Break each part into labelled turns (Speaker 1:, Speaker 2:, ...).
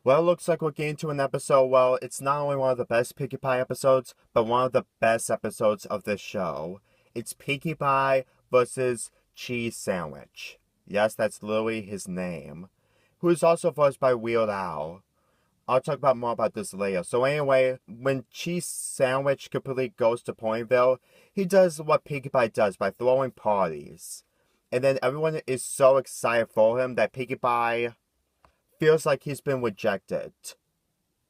Speaker 1: Well, it looks like we're getting to an episode. Well, it's not only one of the best Pinkie Pie episodes, but one of the best episodes of this show. It's Pinkie Pie versus Cheese Sandwich. Yes, that's literally his name. Who is also voiced by Weird Al. I'll talk about more about this later. So anyway, when Cheese Sandwich completely goes to Ponyville, he does what Pinkie Pie does by throwing parties. And then everyone is so excited for him that Pinkie Pie feels like he's been rejected.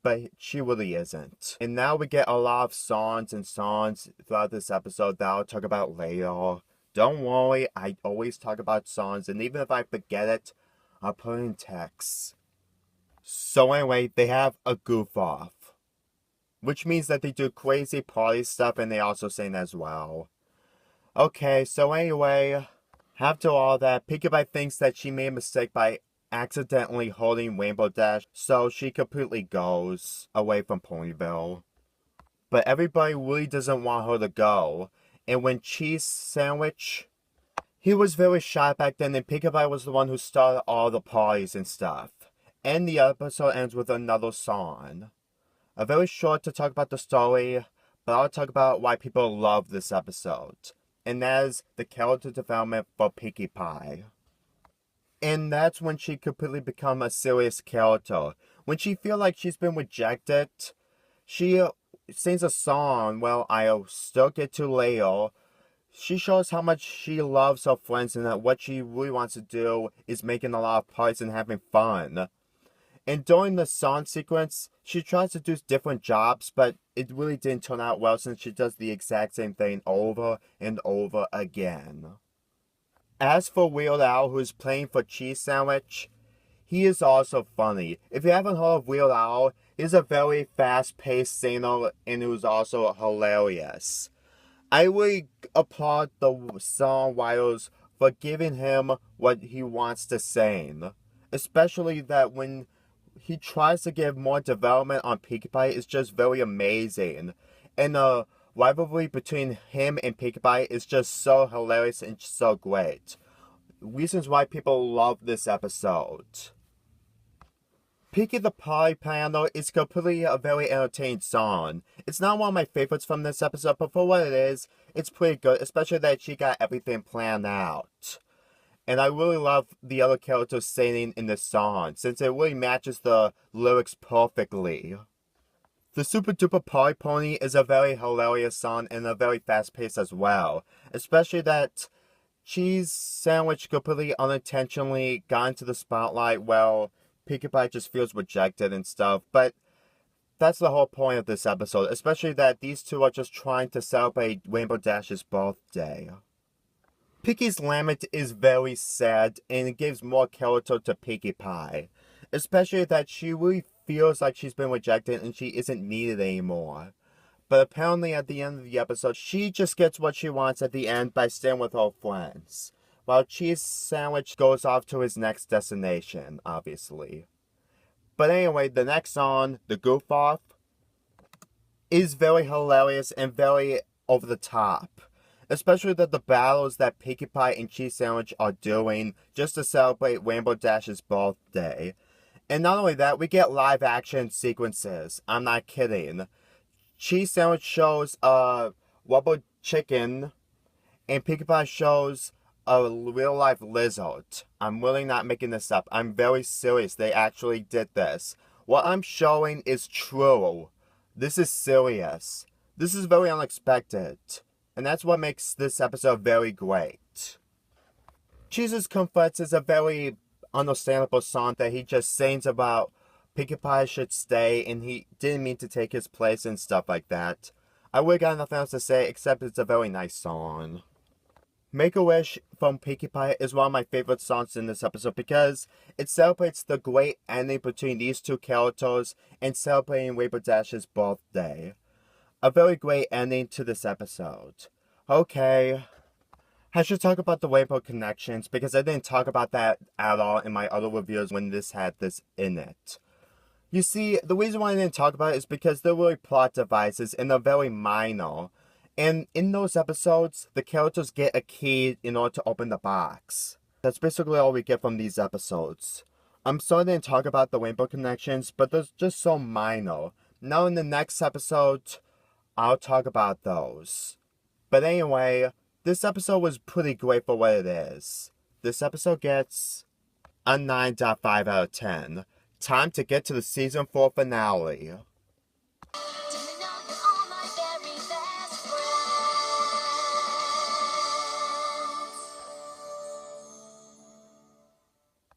Speaker 1: But she really isn't. And now we get a lot of songs throughout this episode that I'll talk about later. Don't worry, I always talk about songs, and even if I forget it, I'll put it in text. So anyway, they have a goof off, which means that they do crazy party stuff and they also sing as well. Okay, so anyway, after all that, Pinkie Pie thinks that she made a mistake by accidentally holding Rainbow Dash, so she completely goes away from Ponyville. But everybody really doesn't want her to go, and when Cheese Sandwich, he was very shy back then, and Pinkie Pie was the one who started all the parties and stuff. And the episode ends with another song. A very short to talk about the story, but I'll talk about why people love this episode. And that is the character development for Pinkie Pie. And that's when she completely become a serious character. When she feel like she's been rejected, she sings a song, well, I'll still get to later. She shows how much she loves her friends and that what she really wants to do is making a lot of parties and having fun. And during the song sequence, she tries to do different jobs, but it really didn't turn out well since she does the exact same thing over and over again. As for Weird Al, who's playing for Cheese Sandwich, he is also funny. If you haven't heard of Weird Al, he's a very fast-paced singer and who's also hilarious. I really applaud the songwriters for giving him what he wants to sing. Especially that when he tries to give more development on Pinkie Pie, it's just very amazing. And the rivalry between him and Pinkie Pie is just so hilarious and so great. Reasons why people love this episode. Pinkie the Pie Piano is completely a very entertaining song. It's not one of my favorites from this episode, but for what it is, it's pretty good, especially that she got everything planned out. And I really love the other characters singing in this song, since it really matches the lyrics perfectly. The Super Duper Party Pony is a very hilarious song and a very fast pace as well. Especially that Cheese Sandwich completely unintentionally got into the spotlight while Pinkie Pie just feels rejected and stuff. But that's the whole point of this episode, especially that these two are just trying to celebrate Rainbow Dash's birthday. Pinkie's lament is very sad and it gives more character to Pinkie Pie. Especially that she really feels like she's been rejected and she isn't needed anymore. But apparently at the end of the episode, she just gets what she wants at the end by staying with her friends. While Cheese Sandwich goes off to his next destination, obviously. But anyway, the next song, The Goof Off, is very hilarious and very over the top. Especially that the battles that Pinkie Pie and Cheese Sandwich are doing just to celebrate Rainbow Dash's birthday. And not only that, we get live action sequences. I'm not kidding. Cheese Sandwich shows a rubber chicken, and Pinkie Pie shows a real life lizard. I'm really not making this up. I'm very serious. They actually did this. What I'm showing is true. This is serious. This is very unexpected. And that's what makes this episode very great. Jesus Confetti is a very understandable song that he just sings about Pinkie Pie should stay and he didn't mean to take his place and stuff like that. I really got nothing else to say except it's a very nice song. Make-A-Wish from Pinkie Pie is one of my favorite songs in this episode because it celebrates the great ending between these two characters and celebrating Rainbow Dash's birthday. A very great ending to this episode. Okay. I should talk about the Rainbow Connections because I didn't talk about that at all in my other reviews when this had this in it. You see, the reason why I didn't talk about it is because they're really plot devices and they're very minor. And in those episodes, the characters get a key in order to open the box. That's basically all we get from these episodes. I'm starting to talk about the rainbow connections, but they're just so minor. Now in the next episode, I'll talk about those. But anyway, this episode was pretty great for what it is. This episode gets a 9.5 out of 10. Time to get to the season 4 finale.